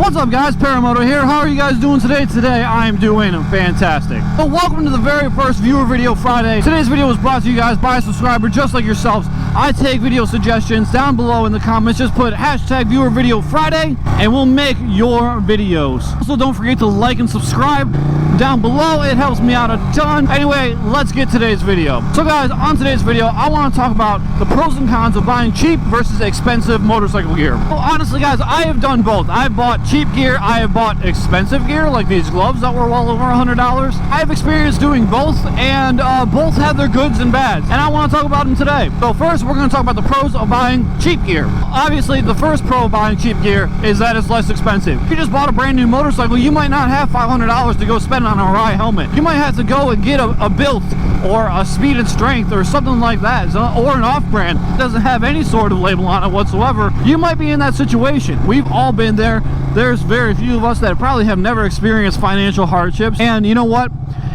What's up guys, Paramoto here. How are you guys doing today? Today I'm doing fantastic. So welcome to the very first Viewer Video Friday. Today's video was brought to you guys by a subscriber just like yourselves. I take video suggestions down below in the comments. Just put hashtag Viewer Video Friday and we'll make your videos. Also don't forget to like and subscribe down below. It helps me out a ton. Anyway, let's get today's video. So guys, on today's video I want to talk about the pros and cons of buying cheap versus expensive motorcycle gear. Well, honestly guys, I have done both. I've bought cheap gear, I have bought expensive gear like these gloves that were well over $100. I have experience doing both, and both have their goods and bads, and I want to talk about them today. So first we're going to talk about the pros of buying cheap gear. Obviously the first pro of buying cheap gear is that it's less expensive. If you just bought a brand new motorcycle, you might not have $500 to go spend on a Rye helmet. You might have to go and get a built or a Speed and Strength or something like that, or an off-brand that doesn't have any sort of label on it whatsoever. You might be in that situation. We've all been there. There's very few of us that probably have never experienced financial hardships, and you know what?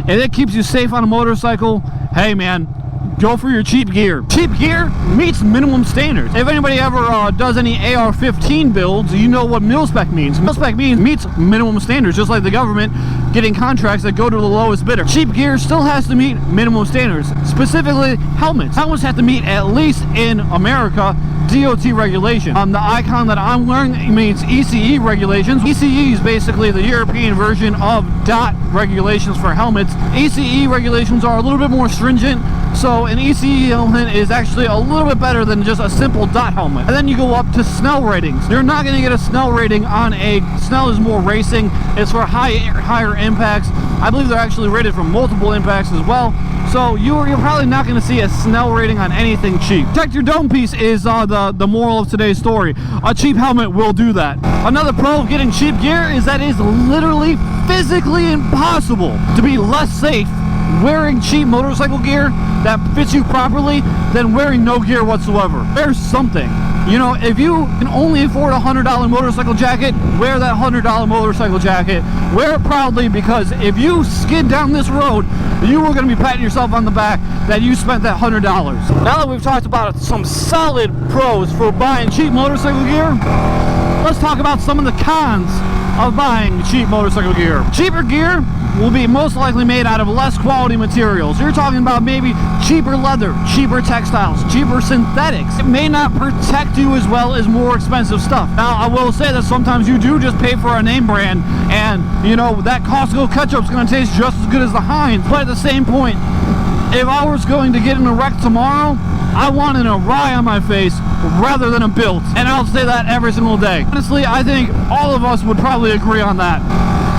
If it keeps you safe on a motorcycle, hey man, go for your cheap gear. Cheap gear meets minimum standards. If anybody ever does any AR-15 builds, you know what mil-spec means. Mil-spec meets minimum standards, just like the government getting contracts that go to the lowest bidder. Cheap gear still has to meet minimum standards, specifically helmets. Helmets have to meet, at least in America, DOT regulation. The icon that I'm wearing means ECE regulations. ECE is basically the European version of DOT regulations for helmets. ECE regulations are a little bit more stringent, so an ECE helmet is actually a little bit better than just a simple DOT helmet. And then you go up to Snell ratings. You're not going to get a Snell rating on a... Snell is more racing. It's for higher impacts. I believe they're actually rated for multiple impacts as well. So you're probably not going to see a Snell rating on anything cheap. Protect your dome piece is the moral of today's story. A cheap helmet will do that. Another pro of getting cheap gear is that it is literally physically impossible to be less safe wearing cheap motorcycle gear that fits you properly than wearing no gear whatsoever. There's something. You know, if you can only afford a $100 motorcycle jacket, wear that $100 motorcycle jacket. Wear it proudly, because if you skid down this road, you are going to be patting yourself on the back that you spent that $100. Now that we've talked about some solid pros for buying cheap motorcycle gear, let's talk about some of the cons of buying cheap motorcycle gear. Cheaper gear will be most likely made out of less quality materials. You're talking about maybe cheaper leather, cheaper textiles, cheaper synthetics. It may not protect you as well as more expensive stuff. Now, I will say that sometimes you do just pay for a name brand, and you know, that Costco ketchup's gonna taste just as good as the Heinz. But at the same point, if I was going to get in a wreck tomorrow, I want an Rye on my face rather than a built. And I'll say that every single day. Honestly, I think all of us would probably agree on that.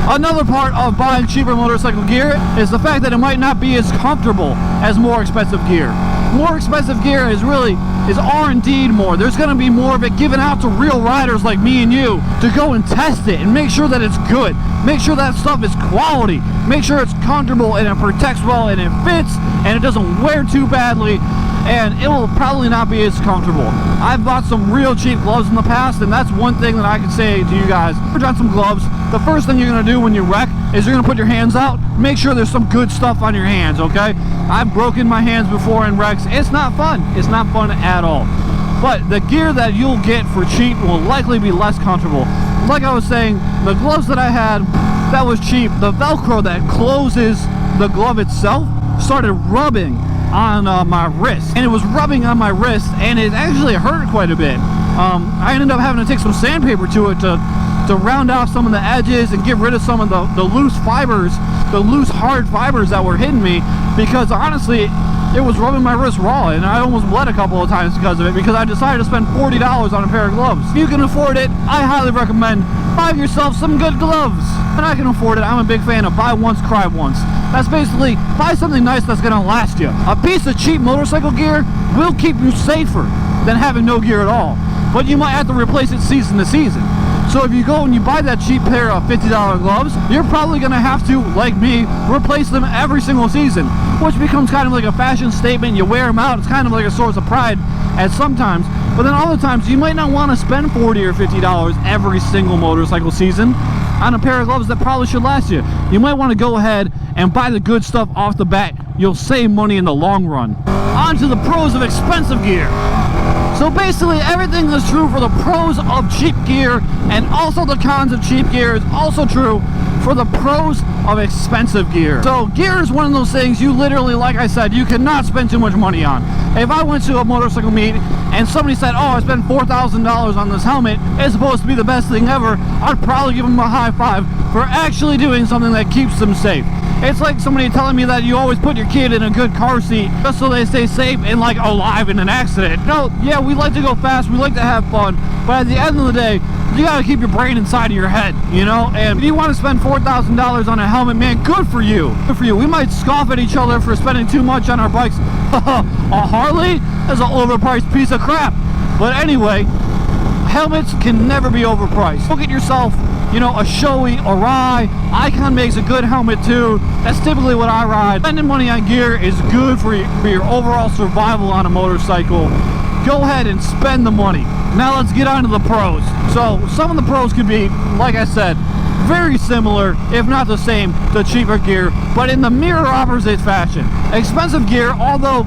Another part of buying cheaper motorcycle gear is the fact that it might not be as comfortable as more expensive gear. More expensive gear is R&D'd more. There's going to be more of it given out to real riders like me and you to go and test it and make sure that it's good. Make sure that stuff is quality. Make sure it's comfortable and it protects well and it fits and it doesn't wear too badly, and it will probably not be as comfortable. I've bought some real cheap gloves in the past, and that's one thing that I can say to you guys. Put on some gloves. The first thing you're going to do when you wreck is you're going to put your hands out. Make sure there's some good stuff on your hands, okay? I've broken my hands before in wrecks. It's not fun. It's not fun at all. But the gear that you'll get for cheap will likely be less comfortable. Like I was saying, the gloves that I had, that was cheap. The Velcro that closes the glove itself started rubbing on my wrist, and it was rubbing on my wrist, and it actually hurt quite a bit. I ended up having to take some sandpaper to it to round off some of the edges and get rid of some of the loose fibers, the loose hard fibers that were hitting me, because honestly it was rubbing my wrist raw, and I almost bled a couple of times because of it, because I decided to spend $40 on a pair of gloves. If you can afford it, I highly recommend buying yourself some good gloves. And I can afford it, I'm a big fan of buy once, cry once. That's basically, buy something nice that's gonna last you. A piece of cheap motorcycle gear will keep you safer than having no gear at all, but you might have to replace it season to season. So if you go and you buy that cheap pair of $50 gloves, you're probably going to have to, like me, replace them every single season, which becomes kind of like a fashion statement. You wear them out, it's kind of like a source of pride at sometimes, but then other times you might not want to spend $40 or $50 every single motorcycle season on a pair of gloves that probably should last you. You might want to go ahead and buy the good stuff off the bat. You'll save money in the long run. On to the pros of expensive gear. So basically everything is true for the pros of cheap gear, and also the cons of cheap gear is also true for the pros of expensive gear. So gear is one of those things you literally, like I said, you cannot spend too much money on. If I went to a motorcycle meet and somebody said, oh, I spent $4,000 on this helmet, it's supposed to be the best thing ever, I'd probably give them a high five for actually doing something that keeps them safe. It's like somebody telling me that you always put your kid in a good car seat just so they stay safe and like alive in an accident. No, yeah, we like to go fast, we like to have fun, but at the end of the day, you gotta keep your brain inside of your head, you know? And if you want to spend $4,000 on a helmet, man, good for you. Good for you. We might scoff at each other for spending too much on our bikes. A Harley is an overpriced piece of crap. But anyway, helmets can never be overpriced. Go get yourself, you know, a Shoei or Rai. Icon makes a good helmet too. That's typically what I ride. Spending money on gear is good for your overall survival on a motorcycle. Go ahead and spend the money. Now let's get on to the pros. So some of the pros could be, like I said, very similar, if not the same, to cheaper gear, but in the mirror opposite fashion. Expensive gear, although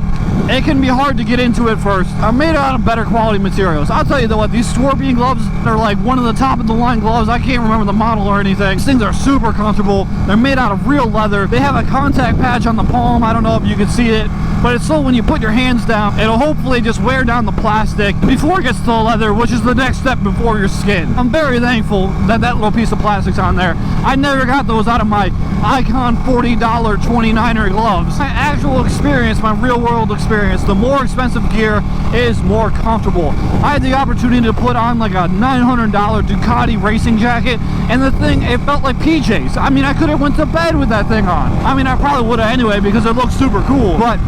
it can be hard to get into at first, are made out of better quality materials. I'll tell you though what, these Scorpion gloves are like one of the top of the line gloves. I can't remember the model or anything. These things are super comfortable. They're made out of real leather. They have a contact patch on the palm. I don't know if you can see it, but it's so when you put your hands down, it'll hopefully just wear down the plastic before it gets to the leather, which is the next step before your skin. I'm very thankful that that little piece of plastic's on there. I never got those out of my Icon $40 29er gloves. My actual experience, my real world experience, the more expensive gear is more comfortable. I had the opportunity to put on like a $900 Ducati racing jacket, and the thing, it felt like PJs. I mean, I could have went to bed with that thing on. I mean, I probably would have anyway because it looks super cool, but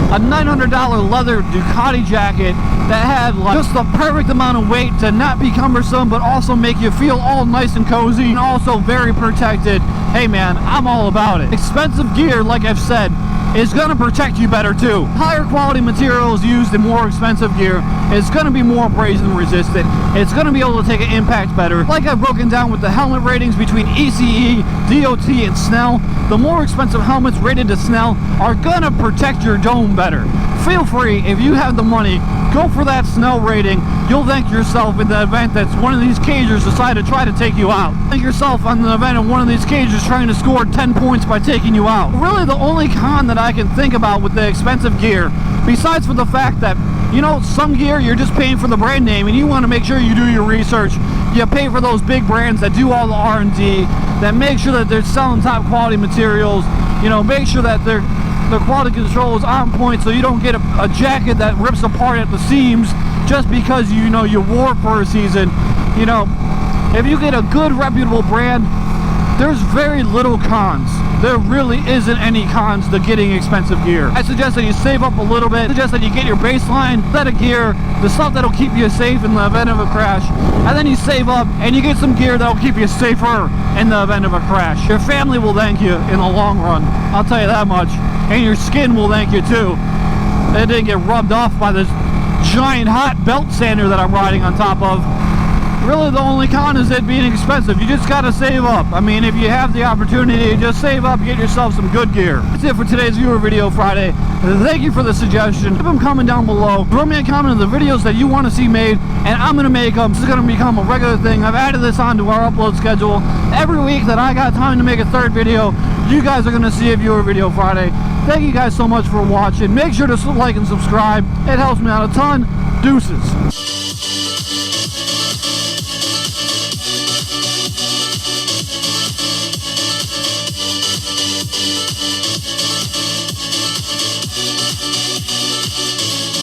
a $900 leather Ducati jacket that had like just the perfect amount of weight to not be cumbersome but also make you feel all nice and cozy and also very protected. Hey man, I'm all about it. Expensive gear, like I've said, is going to protect you better too. Higher quality materials used in more expensive gear is going to be more abrasion resistant. It's going to be able to take an impact better. Like I've broken down with the helmet ratings between ECE, DOT, and Snell, the more expensive helmets rated to Snell are going to protect your dome better. Feel free, if you have the money, go for that Snell rating. You'll thank yourself in the event that one of these cagers decide to try to take you out. Thank yourself on the event of one of these cagers trying to score 10 points by taking you out. Really the only con that I can think about with the expensive gear, besides for the fact that, you know, some gear you're just paying for the brand name and you want to make sure you do your research. You pay for those big brands that do all the R&D, that make sure that they're selling top quality materials, you know, make sure that the quality control is on point so you don't get a jacket that rips apart at the seams just because you know you wore it for a season. You know, if you get a good reputable brand, there's very little cons. There really isn't any cons to getting expensive gear. I suggest that you save up a little bit. I suggest that you get your baseline set of gear, the stuff that'll keep you safe in the event of a crash, and then you save up and you get some gear that'll keep you safer in the event of a crash. Your family will thank you in the long run, I'll tell you that much, and your skin will thank you too. It didn't get rubbed off by this giant hot belt sander that I'm riding on top of. Really the only con is it being expensive. You just gotta save up. I mean, if you have the opportunity, just save up, get yourself some good gear. That's it for today's Viewer Video Friday. Thank you for the suggestion. Keep them coming down below. Throw me a comment on the videos that you want to see made, and I'm gonna make them. This is gonna become a regular thing. I've added this onto our upload schedule. Every week that I got time to make a third video, you guys are gonna see a Viewer Video Friday. Thank you guys so much for watching. Make sure to like and subscribe. It helps me out a ton. Deuces.